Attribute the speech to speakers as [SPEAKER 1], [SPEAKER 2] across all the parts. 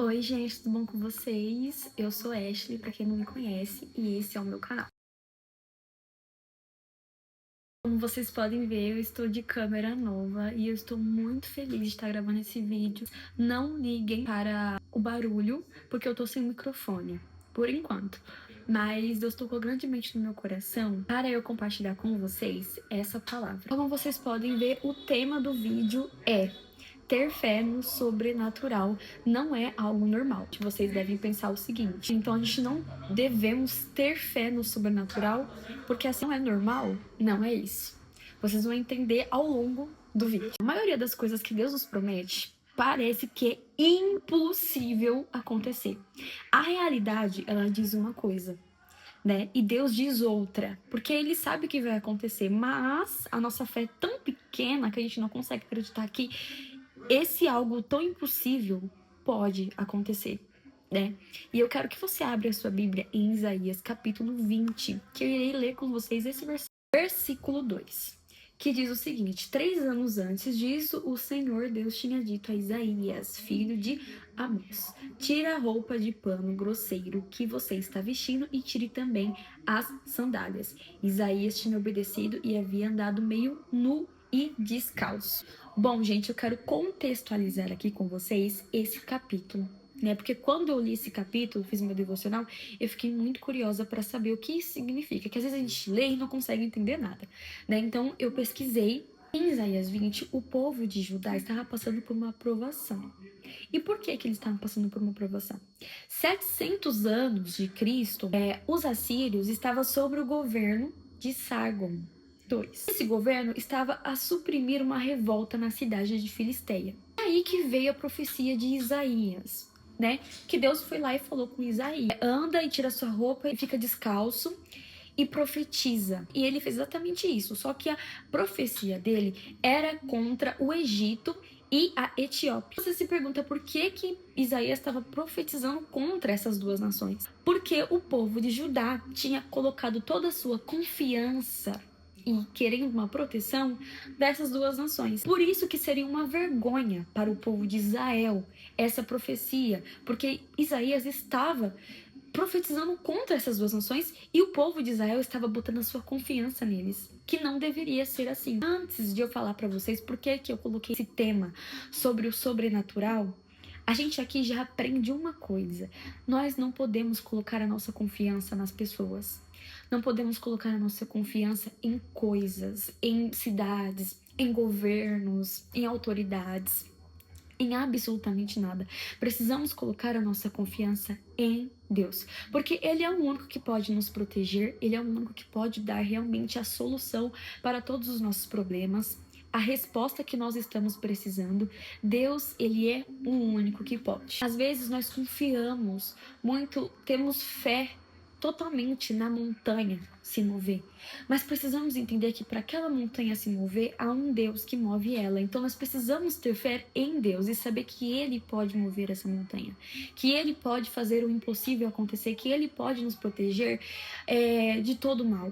[SPEAKER 1] Oi, gente, tudo bom com vocês? Eu sou Ashley, pra quem não me conhece, e esse é o meu canal. Como vocês podem ver, eu estou de câmera nova e eu estou muito feliz de estar gravando esse vídeo. Não liguem para o barulho, porque eu tô sem microfone, por enquanto. Mas Deus tocou grandemente no meu coração para eu compartilhar com vocês essa palavra. Como vocês podem ver, o tema do vídeo é: ter fé no sobrenatural não é algo normal. Vocês devem pensar o seguinte: então a gente não devemos ter fé no sobrenatural porque assim não é normal? Não é isso. Vocês vão entender ao longo do vídeo. A maioria das coisas que Deus nos promete parece que é impossível acontecer. A realidade, ela diz uma coisa, né? E Deus diz outra, porque Ele sabe o que vai acontecer, mas a nossa fé é tão pequena que a gente não consegue acreditar que esse algo tão impossível pode acontecer, né? E eu quero que você abra a sua Bíblia em Isaías capítulo 20, que eu irei ler com vocês esse versículo 2, que diz o seguinte: 3 anos antes disso, o Senhor Deus tinha dito a Isaías, filho de Amós: tira a roupa de pano grosseiro que você está vestindo e tire também as sandálias. Isaías tinha obedecido e havia andado meio nu e descalço. Bom, gente, eu quero contextualizar aqui com vocês esse capítulo, né? Porque quando eu li esse capítulo, fiz meu devocional, eu fiquei muito curiosa para saber o que isso significa, que às vezes a gente lê e não consegue entender nada, né? Então eu pesquisei. Em Isaías 20, o povo de Judá estava passando por uma provação. E por que eles estavam passando por uma provação? 700 anos de Cristo, os assírios estavam sob o governo de Sargon II. Esse governo estava a suprimir uma revolta na cidade de Filisteia. É aí que veio a profecia de Isaías, né? Que Deus foi lá e falou com Isaías: anda e tira sua roupa e fica descalço e profetiza. E ele fez exatamente isso, só que a profecia dele era contra o Egito e a Etiópia. Você se pergunta por que Isaías estava profetizando contra essas duas nações? Porque o povo de Judá tinha colocado toda a sua confiança e querendo uma proteção dessas duas nações. Por isso que seria uma vergonha para o povo de Israel essa profecia, porque Isaías estava profetizando contra essas duas nações e o povo de Israel estava botando a sua confiança neles, que não deveria ser assim. Antes de eu falar para vocês por que eu coloquei esse tema sobre o sobrenatural, a gente aqui já aprende uma coisa: nós não podemos colocar a nossa confiança nas pessoas. Não podemos colocar a nossa confiança em coisas, em cidades, em governos, em autoridades, em absolutamente nada. Precisamos colocar a nossa confiança em Deus, porque Ele é o único que pode nos proteger, Ele é o único que pode dar realmente a solução para todos os nossos problemas, a resposta que nós estamos precisando. Deus, Ele é o único que pode. Às vezes nós confiamos muito, temos fé totalmente na montanha se mover, mas precisamos entender que para aquela montanha se mover, há um Deus que move ela. Então nós precisamos ter fé em Deus e saber que Ele pode mover essa montanha, que Ele pode fazer o impossível acontecer, que Ele pode nos proteger de todo mal.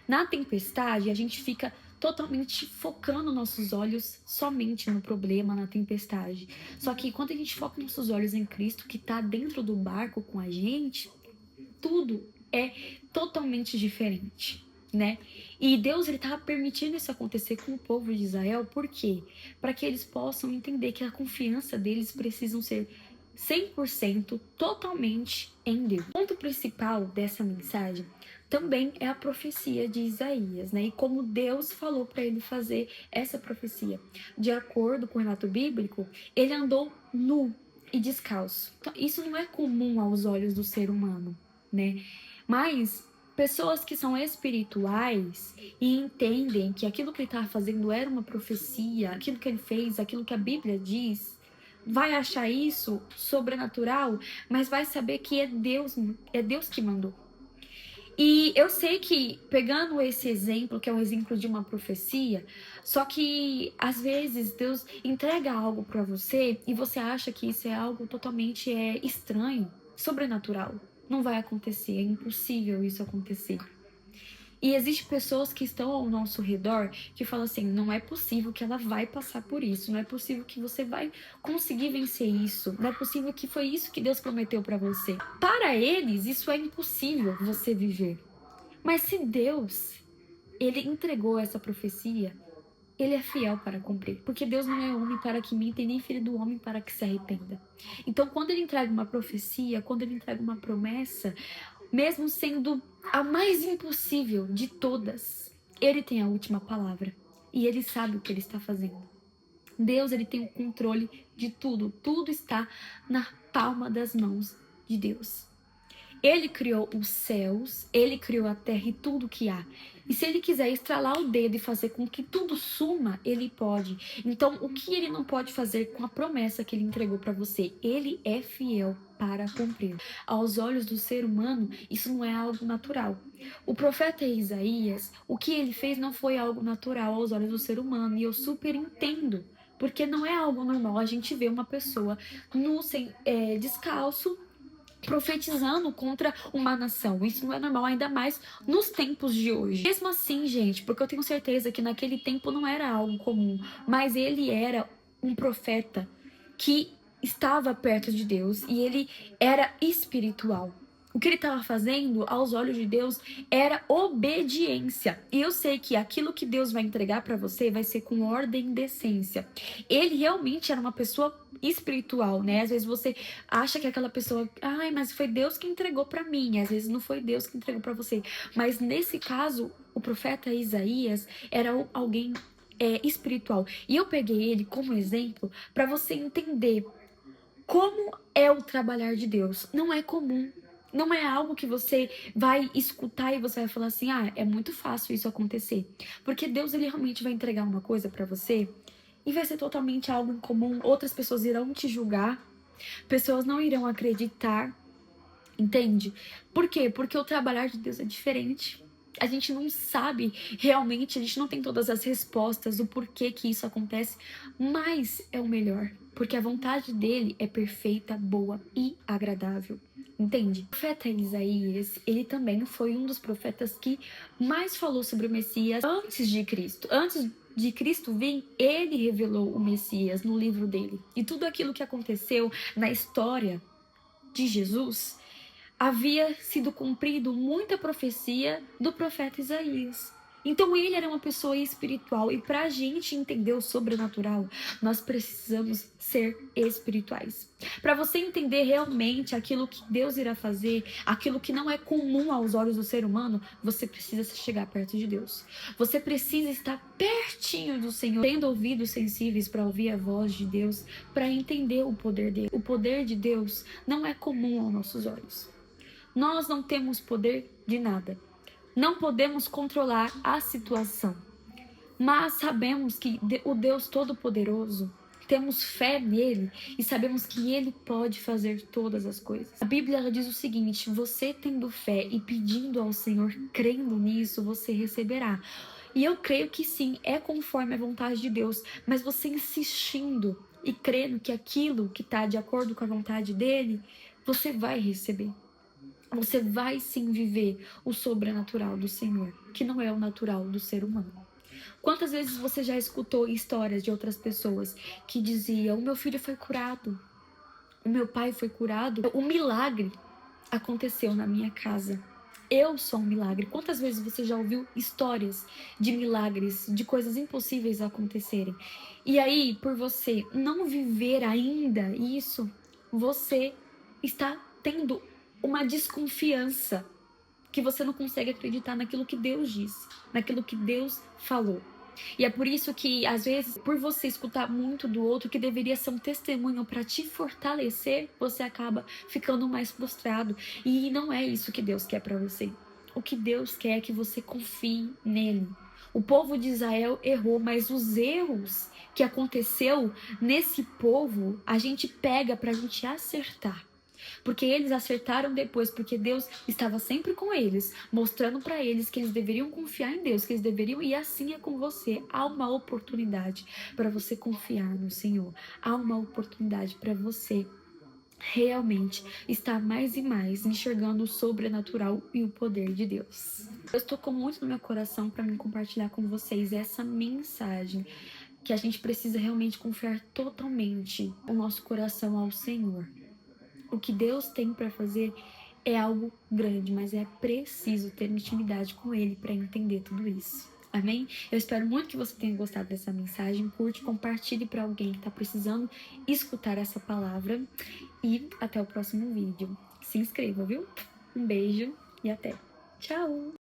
[SPEAKER 1] Na tempestade, a gente fica totalmente focando nossos olhos somente no problema, na tempestade. Só que quando a gente foca nossos olhos em Cristo, que está dentro do barco com a gente, tudo é totalmente diferente, né? E Deus, ele estava permitindo isso acontecer com o povo de Israel, por quê? Para que eles possam entender que a confiança deles precisam ser 100% totalmente em Deus. O ponto principal dessa mensagem também é a profecia de Isaías, né? E como Deus falou para ele fazer essa profecia. De acordo com o relato bíblico, ele andou nu e descalço. Então, isso não é comum aos olhos do ser humano, né? Mas pessoas que são espirituais e entendem que aquilo que ele estava fazendo era uma profecia, aquilo que ele fez, aquilo que a Bíblia diz, vai achar isso sobrenatural, mas vai saber que é Deus que mandou. E eu sei que, pegando esse exemplo, que é um exemplo de uma profecia, só que às vezes Deus entrega algo para você e você acha que isso é algo totalmente estranho, sobrenatural. Não vai acontecer, é impossível isso acontecer. E existem pessoas que estão ao nosso redor que falam assim, não é possível que ela vai passar por isso, não é possível que você vai conseguir vencer isso, não é possível que foi isso que Deus prometeu para você. Para eles, isso é impossível você viver. Mas se Deus, ele entregou essa profecia, ele é fiel para cumprir, porque Deus não é homem para que minta, e nem filho do homem para que se arrependa. Então, quando ele entrega uma profecia, quando ele entrega uma promessa, mesmo sendo a mais impossível de todas, ele tem a última palavra e ele sabe o que ele está fazendo. Deus, ele tem o controle de tudo, tudo está na palma das mãos de Deus. Ele criou os céus, ele criou a terra e tudo que há. E se ele quiser estralar o dedo e fazer com que tudo suma, ele pode. Então, o que ele não pode fazer com a promessa que ele entregou para você? Ele é fiel para cumprir. Aos olhos do ser humano, isso não é algo natural. O profeta Isaías, o que ele fez não foi algo natural aos olhos do ser humano. E eu super entendo. Porque não é algo normal a gente ver uma pessoa descalço, profetizando contra uma nação. Isso não é normal, ainda mais nos tempos de hoje. Mesmo assim, gente, porque eu tenho certeza que naquele tempo não era algo comum, mas ele era um profeta que estava perto de Deus e ele era espiritual. O que ele estava fazendo aos olhos de Deus era obediência. E eu sei que aquilo que Deus vai entregar para você vai ser com ordem e decência. Ele realmente era uma pessoa espiritual, né? Às vezes você acha que aquela pessoa, ai, mas foi Deus que entregou para mim. Às vezes não foi Deus que entregou para você. Mas nesse caso, o profeta Isaías era alguém espiritual. E eu peguei ele como exemplo para você entender como é o trabalhar de Deus. Não é comum. Não é algo que você vai escutar e você vai falar assim, ah, é muito fácil isso acontecer. Porque Deus, ele realmente vai entregar uma coisa para você e vai ser totalmente algo incomum. Outras pessoas irão te julgar, pessoas não irão acreditar, entende? Por quê? Porque o trabalhar de Deus é diferente. A gente não sabe realmente, a gente não tem todas as respostas do porquê que isso acontece, mas é o melhor, porque a vontade dele é perfeita, boa e agradável. Entende? O profeta Isaías, ele também foi um dos profetas que mais falou sobre o Messias antes de Cristo. Antes de Cristo vir, ele revelou o Messias no livro dele. E tudo aquilo que aconteceu na história de Jesus havia sido cumprido muita profecia do profeta Isaías. Então ele era uma pessoa espiritual e para a gente entender o sobrenatural, nós precisamos ser espirituais. Para você entender realmente aquilo que Deus irá fazer, aquilo que não é comum aos olhos do ser humano, você precisa chegar perto de Deus. Você precisa estar pertinho do Senhor, tendo ouvidos sensíveis para ouvir a voz de Deus, para entender o poder dele. O poder de Deus não é comum aos nossos olhos. Nós não temos poder de nada. Não podemos controlar a situação. Mas sabemos que o Deus Todo-Poderoso, temos fé nele e sabemos que ele pode fazer todas as coisas. A Bíblia ela diz o seguinte: você tendo fé e pedindo ao Senhor, crendo nisso, você receberá. E eu creio que sim, é conforme a vontade de Deus, mas você insistindo e crendo que aquilo que está de acordo com a vontade dele, você vai receber. Você vai sim viver o sobrenatural do Senhor, que não é o natural do ser humano. Quantas vezes você já escutou histórias de outras pessoas que diziam: o meu filho foi curado, o meu pai foi curado, o milagre aconteceu na minha casa. Eu sou um milagre. Quantas vezes você já ouviu histórias de milagres, de coisas impossíveis acontecerem? E aí, por você não viver ainda isso, você está tendo uma desconfiança, que você não consegue acreditar naquilo que Deus disse, naquilo que Deus falou. E é por isso que, às vezes, por você escutar muito do outro, que deveria ser um testemunho para te fortalecer, você acaba ficando mais frustrado. E não é isso que Deus quer para você. O que Deus quer é que você confie nele. O povo de Israel errou, mas os erros que aconteceu nesse povo, a gente pega para a gente acertar. Porque eles acertaram depois, porque Deus estava sempre com eles, mostrando para eles que eles deveriam confiar em Deus, que eles deveriam, e assim é com você. Há uma oportunidade para você confiar no Senhor. Há uma oportunidade para você realmente estar mais e mais enxergando o sobrenatural e o poder de Deus. Deus tocou muito no meu coração para mim compartilhar com vocês essa mensagem, que a gente precisa realmente confiar totalmente o nosso coração ao Senhor. O que Deus tem para fazer é algo grande, mas é preciso ter intimidade com Ele para entender tudo isso. Amém? Eu espero muito que você tenha gostado dessa mensagem. Curte, compartilhe para alguém que está precisando escutar essa palavra. E até o próximo vídeo. Se inscreva, viu? Um beijo e até. Tchau!